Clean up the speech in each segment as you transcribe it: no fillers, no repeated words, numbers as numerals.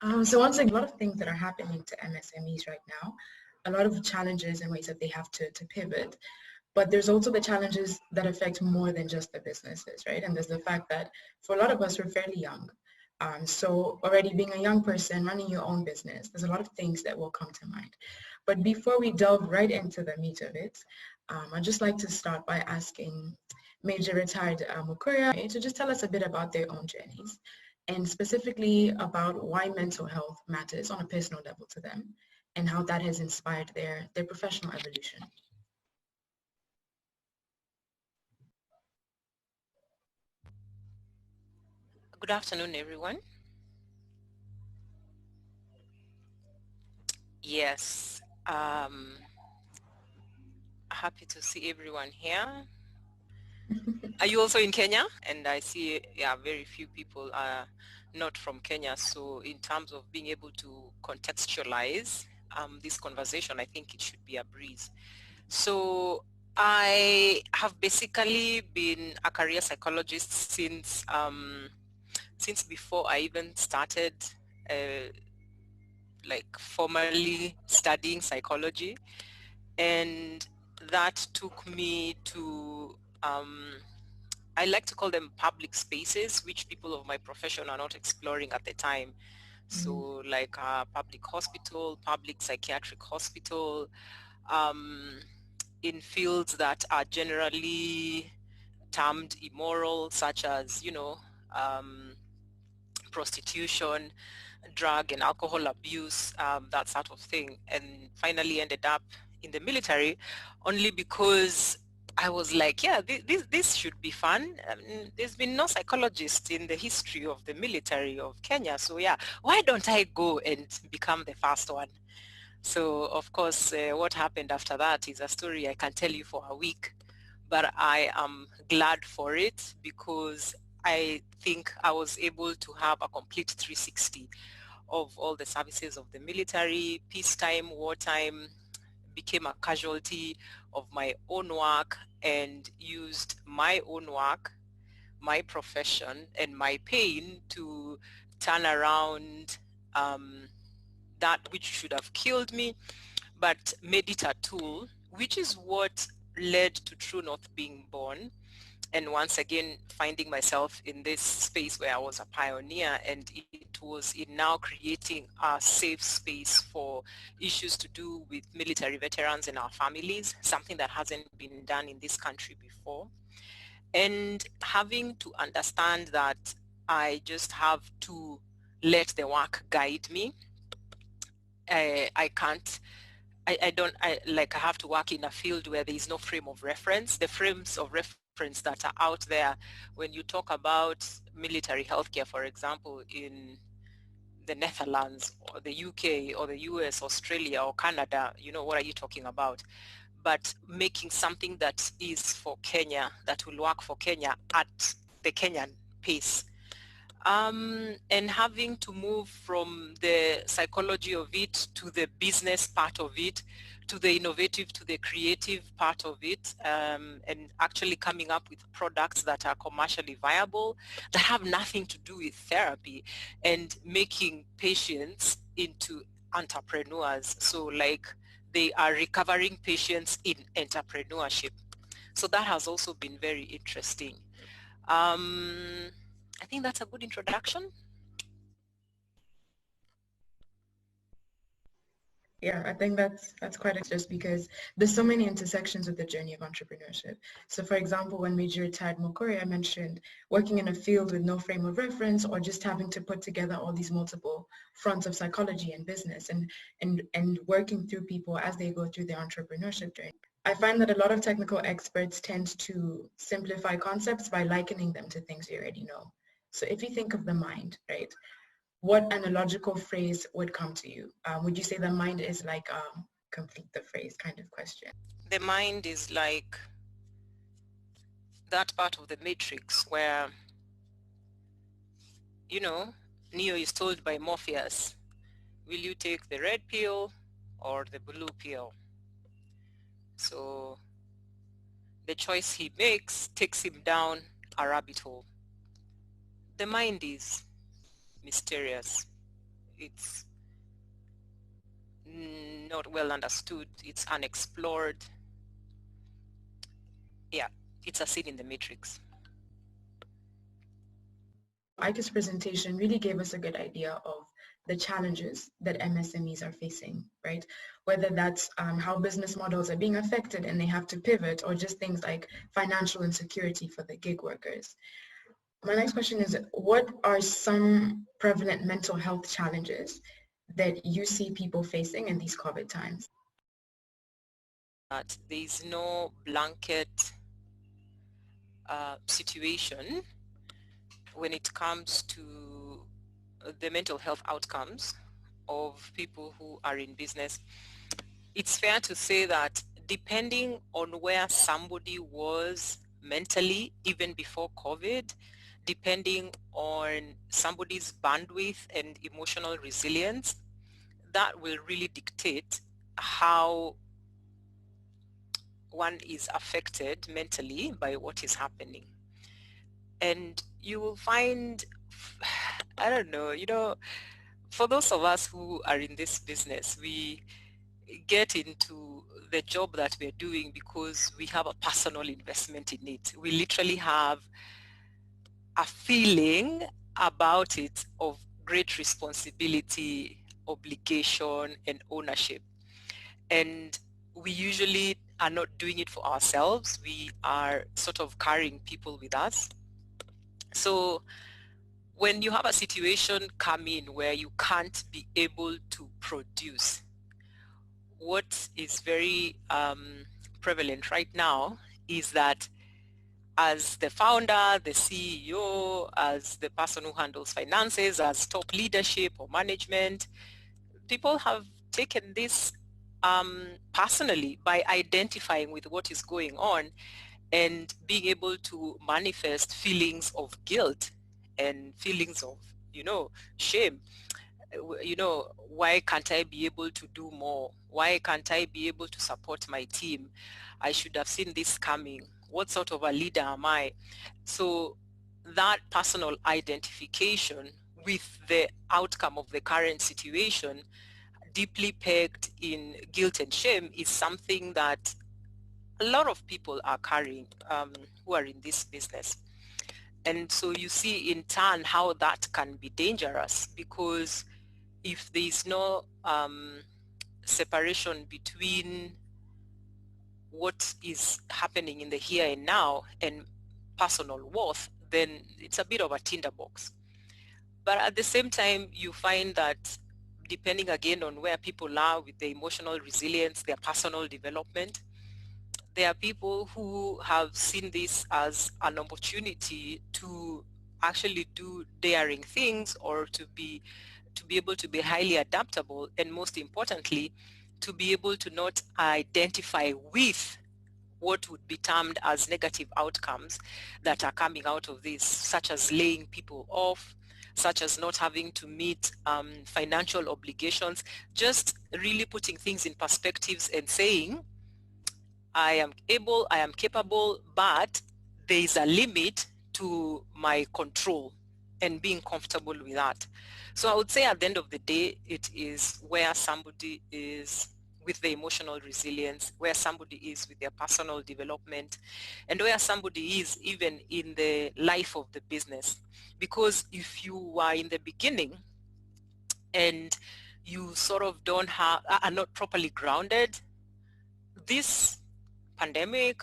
So once again, a lot of things that are happening to MSMEs right now, a lot of challenges and ways that they have to pivot. But there's also the challenges that affect more than just the businesses, right? And there's the fact that for a lot of us, we're fairly young. So already being a young person, running your own business, there's a lot of things that will come to mind. But before we delve right into the meat of it, I'd just like to start by asking Major Retired Mukuria to just tell us a bit about their own journeys and specifically about why mental health matters on a personal level to them and how that has inspired their professional evolution. Good afternoon, everyone. Yes, happy to see everyone here. Are you also in Kenya? And I see, yeah, very few people are not from Kenya. So in terms of being able to contextualize this conversation, I think it should be a breeze. So I have basically been a career psychologist since before I even started like formally studying psychology, and that took me to I like to call them public spaces which people of my profession are not exploring at the time. So like a public hospital, public psychiatric hospital, um, in fields that are generally termed immoral, such as, um, prostitution, drug and alcohol abuse, that sort of thing, and finally ended up in the military only because I was like, yeah, this should be fun. There's been no psychologist in the history of the military of Kenya. So yeah, why don't I go and become the first one? So of course, what happened after that is a story I can tell you for a week, but I am glad for it because I think I was able to have a complete 360 of all the services of the military, peacetime, wartime, became a casualty of my own work and used my own work, my profession, and my pain to turn around that which should have killed me, but made it a tool, which is what led to True North being born. And once again, finding myself in this space where I was a pioneer, and it was in now creating a safe space for issues to do with military veterans and our families, something that hasn't been done in this country before. And having to understand that I just have to let the work guide me. I can't I have to work in a field where there is no frame of reference. The frames of reference that are out there when you talk about military healthcare, for example, in the Netherlands or the UK or the US, Australia or Canada, what are you talking about? But making something that is for Kenya, that will work for Kenya at the Kenyan pace. And having to move from the psychology of it to the business part of it, to the innovative, to the creative part of it, and actually coming up with products that are commercially viable, that have nothing to do with therapy, and making patients into entrepreneurs. So like they are recovering patients in entrepreneurship. So that has also been very interesting. I think that's a good introduction. Yeah, I think that's quite just because there's so many intersections with the journey of entrepreneurship. So for example, when Major Retired Mukuria mentioned working in a field with no frame of reference or just having to put together all these multiple fronts of psychology and business and working through people as they go through their entrepreneurship journey. I find that a lot of technical experts tend to simplify concepts by likening them to things you already know. So if you think of the mind, right? What analogical phrase would come to you? Would you say the mind is like complete the phrase kind of question? The mind is like that part of the matrix where, Neo is told by Morpheus, will you take the red pill or the blue pill? So the choice he makes takes him down a rabbit hole. The mind is mysterious. it's not well understood, it's unexplored. Yeah, it's a scene in the matrix. Ika's presentation really gave us a good idea of the challenges that MSMEs are facing, right? Whether that's how business models are being affected and they have to pivot, or just things like financial insecurity for the gig workers. My next question is, what are some prevalent mental health challenges that you see people facing in these COVID times? That there is no blanket situation when it comes to the mental health outcomes of people who are in business. It's fair to say that depending on where somebody was mentally, even before COVID, depending on somebody's bandwidth and emotional resilience, that will really dictate how one is affected mentally by what is happening. And you will find, I don't know, for those of us who are in this business, we get into the job that we're doing because we have a personal investment in it. We literally have a feeling about it of great responsibility, obligation, and ownership. And we usually are not doing it for ourselves. We are sort of carrying people with us. So when you have a situation come in where you can't be able to produce, what is very prevalent right now is that as the founder, the CEO, as the person who handles finances, as top leadership or management, people have taken this personally by identifying with what is going on and being able to manifest feelings of guilt and feelings of, shame. Why can't I be able to do more? Why can't I be able to support my team? I should have seen this coming. What sort of a leader am I? So that personal identification with the outcome of the current situation, deeply pegged in guilt and shame, is something that a lot of people are carrying who are in this business. And so you see in turn how that can be dangerous, because if there is no separation between what is happening in the here and now and personal worth, then it's a bit of a tinderbox. But at the same time, you find that depending again on where people are with their emotional resilience, their personal development, there are people who have seen this as an opportunity to actually do daring things, or to be able to be highly adaptable, and most importantly, to be able to not identify with what would be termed as negative outcomes that are coming out of this, such as laying people off, such as not having to meet financial obligations, just really putting things in perspectives and saying, I am able, I am capable, but there is a limit to my control, and being comfortable with that. So I would say at the end of the day, it is where somebody is with the emotional resilience, where somebody is with their personal development, and where somebody is even in the life of the business. Because if you are in the beginning and you sort of are not properly grounded, this pandemic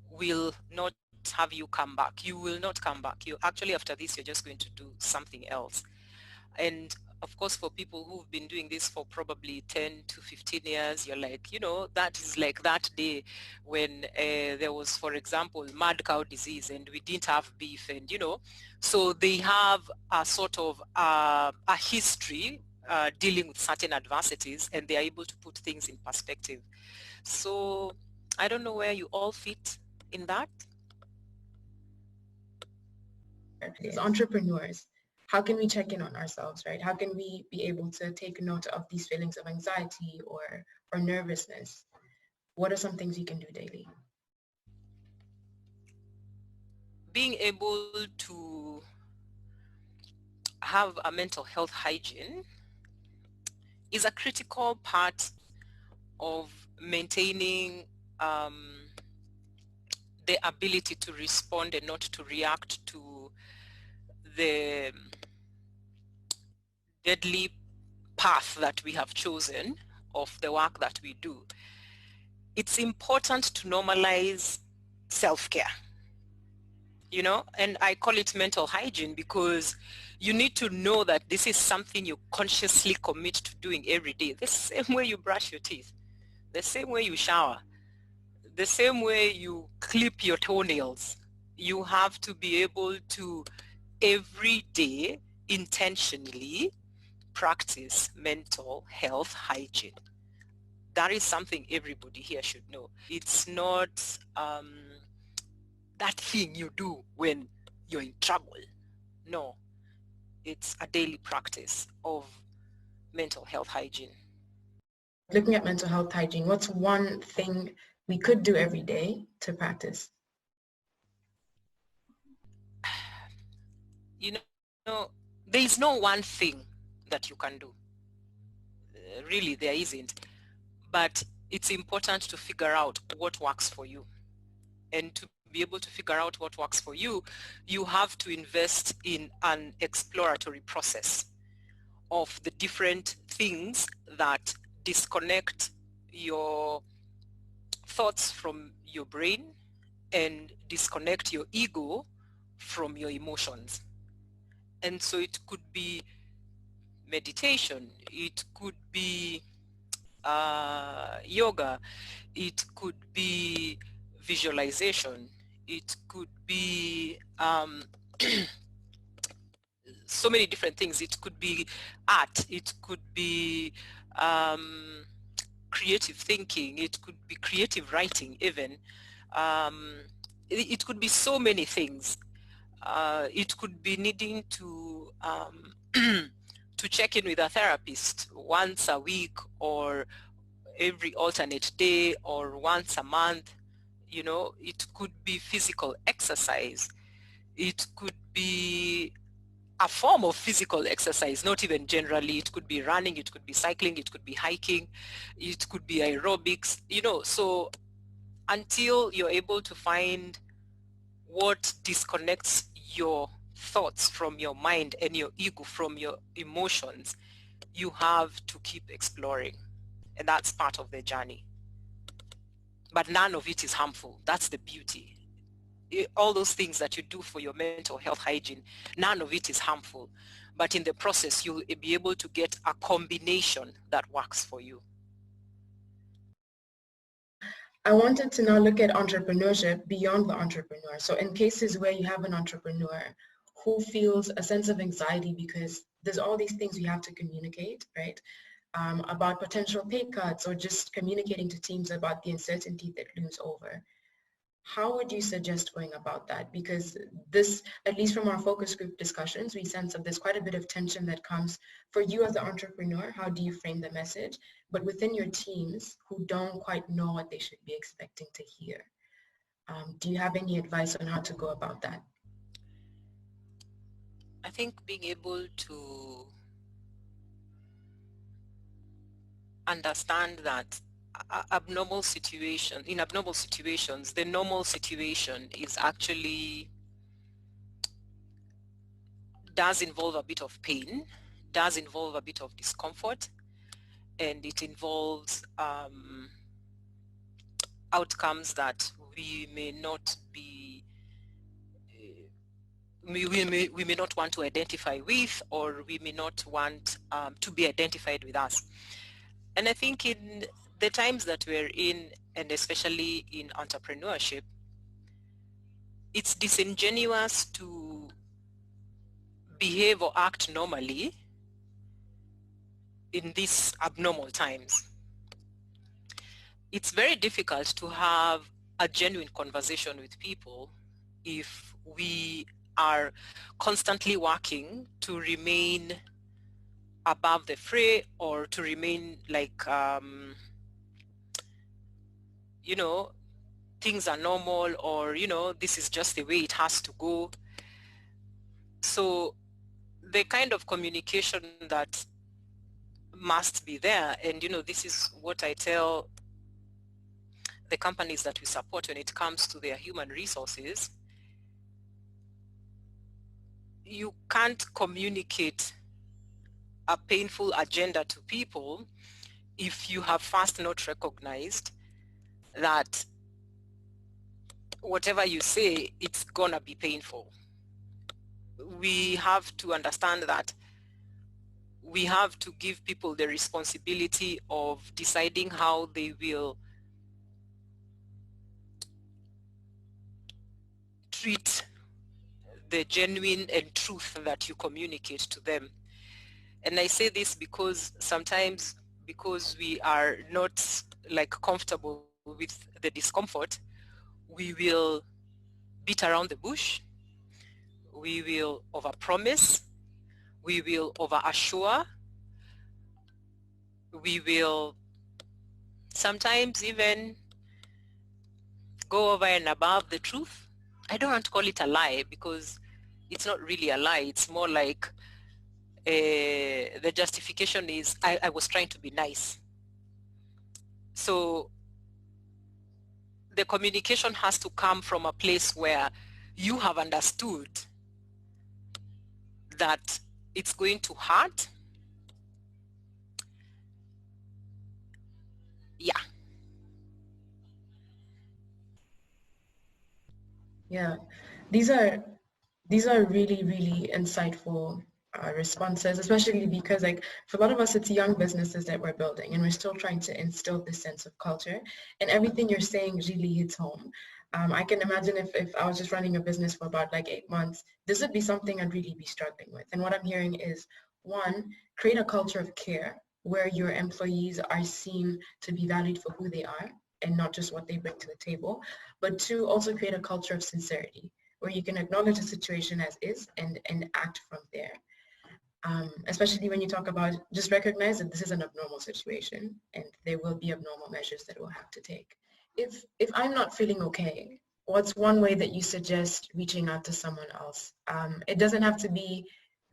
will not have you come back. You will not come back. You actually, after this, you're just going to do something else. And of course, for people who've been doing this for probably 10 to 15 years, you're like, that is like that day when there was, for example, mad cow disease and we didn't have beef, and, so they have a sort of a history dealing with certain adversities, and they are able to put things in perspective. So I don't know where you all fit in that. As entrepreneurs, how can we check in on ourselves, right? How can we be able to take note of these feelings of anxiety or nervousness? What are some things you can do daily? Being able to have a mental health hygiene is a critical part of maintaining the ability to respond and not to react to the deadly path that we have chosen of the work that we do. It's important to normalize self-care, you know, and I call it mental hygiene because you need to know that this is something you consciously commit to doing every day. The same way you brush your teeth, the same way you shower, the same way you clip your toenails. You have to be able to every day intentionally practice mental health hygiene. That is something everybody here should know. It's not that thing you do when you're in trouble. No, it's a daily practice of mental health hygiene. Looking at mental health hygiene, what's one thing we could do every day to practice? You know, there is no one thing that you can do. Really, there isn't. But it's important to figure out what works for you. And to be able to figure out what works for you, you have to invest in an exploratory process of the different things that disconnect your thoughts from your brain and disconnect your ego from your emotions. And so it could be meditation, it could be yoga, it could be visualization, it could be so many different things. It could be art, it could be creative thinking, it could be creative writing even. It could be so many things. It could be needing to to check in with a therapist once a week or every alternate day or once a month. You know, it could be physical exercise. It could be a form of physical exercise, not even generally. It could be running, it could be cycling, it could be hiking, it could be aerobics, you know. So until you're able to find what disconnects your thoughts from your mind and your ego from your emotions, you have to keep exploring. And that's part of the journey. But none of it is harmful. That's the beauty. All those things that you do for your mental health hygiene, none of it is harmful. But in the process, you'll be able to get a combination that works for you. I wanted to now look at entrepreneurship beyond the entrepreneur. So in cases where you have an entrepreneur who feels a sense of anxiety because there's all these things we have to communicate, right? About potential pay cuts or just communicating to teams about the uncertainty that looms over. How would you suggest going about that? Because this, at least from our focus group discussions, we sense that there's quite a bit of tension that comes for you as the entrepreneur. How do you frame the message? But within your teams who don't quite know what they should be expecting to hear. Do you have any advice on how to go about that? I think being able to understand that in abnormal situations, the normal situation is actually does involve a bit of pain, does involve a bit of discomfort, and it involves outcomes that we may not be, we may not want to identify with, or we may not want to be identified with us. And I think in the times that we're in, and especially in entrepreneurship, it's disingenuous to behave or act normally in these abnormal times. It's very difficult to have a genuine conversation with people if we are constantly working to remain above the fray or to remain like, you know, things are normal, or, you know, this is just the way it has to go. So the kind of communication that must be there. And, you know, this is what I tell the companies that we support when it comes to their human resources. You can't communicate a painful agenda to people if you have first not recognized that whatever you say, it's gonna be painful. We have to understand that we have to give people the responsibility of deciding how they will treat the genuine and truth that you communicate to them. And I say this because sometimes, because we are not like comfortable with the discomfort, we will beat around the bush, we will overpromise, we will overassure, we will sometimes even go over and above the truth. I don't want to call it a lie because it's not really a lie. It's more like the justification is I was trying to be nice. So the communication has to come from a place where you have understood that it's going to hurt. Yeah. Yeah, these are really, really insightful responses, especially because like for a lot of us, it's young businesses that we're building and we're still trying to instill this sense of culture, and everything you're saying really hits home. I can imagine if I was just running a business for about like 8 months, this would be something I'd really be struggling with. And what I'm hearing is, one, create a culture of care where your employees are seen to be valued for who they are and not just what they bring to the table. But two, also create a culture of sincerity where you can acknowledge the situation as is and act from there. Especially when you talk about just recognize that this is an abnormal situation and there will be abnormal measures that we'll have to take. If I'm not feeling okay, what's one way that you suggest reaching out to someone else? It doesn't have to be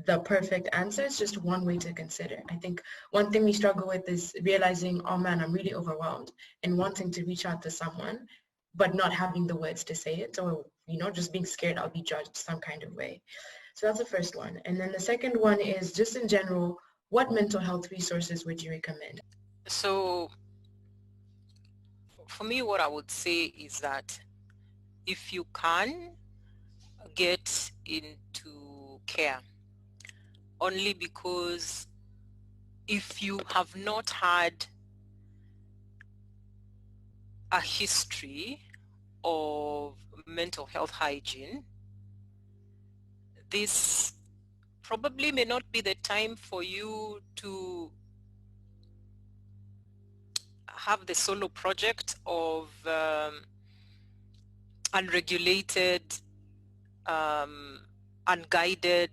the perfect answer. It's just one way to consider. I think one thing we struggle with is realizing, oh man, I'm really overwhelmed and wanting to reach out to someone, but not having the words to say it, or just being scared I'll be judged some kind of way. So that's the first one. And then the second one is just in general, what mental health resources would you recommend? So for me, what I would say is that if you can get into care, only because if you have not had a history of mental health hygiene, this probably may not be the time for you to have the solo project of unregulated, unguided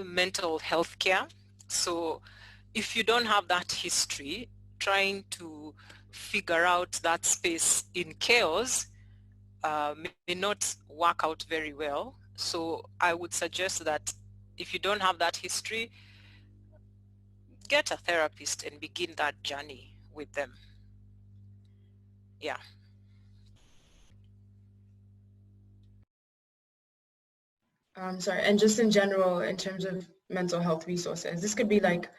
mental health care. So if you don't have that history, trying to figure out that space in chaos may not work out very well. So I would suggest that if you don't have that history, get a therapist and begin that journey with them. Yeah. Sorry, and just in general, in terms of mental health resources, this could be like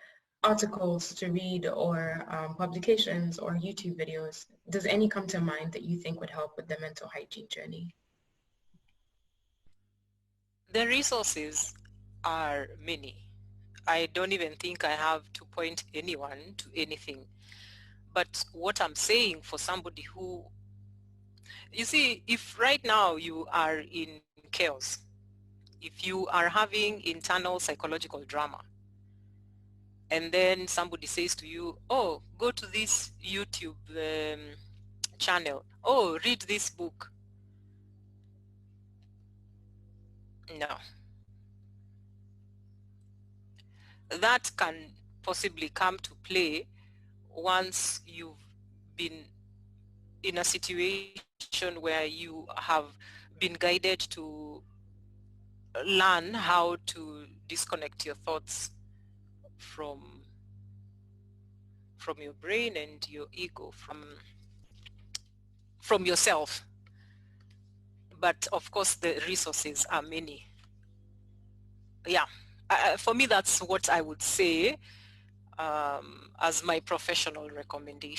articles to read or publications or YouTube videos. Does any come to mind that you think would help with the mental hygiene journey? The resources are many. I don't even think I have to point anyone to anything. But what I'm saying for somebody who, you see, if right now you are in chaos, if you are having internal psychological drama, and then somebody says to you, oh, go to this YouTube channel, oh, read this book. No. That can possibly come to play once you've been in a situation where you have been guided to learn how to disconnect your thoughts from your brain and your ego, from yourself. But of course, the resources are many. Yeah, for me, that's what I would say as my professional recommendation.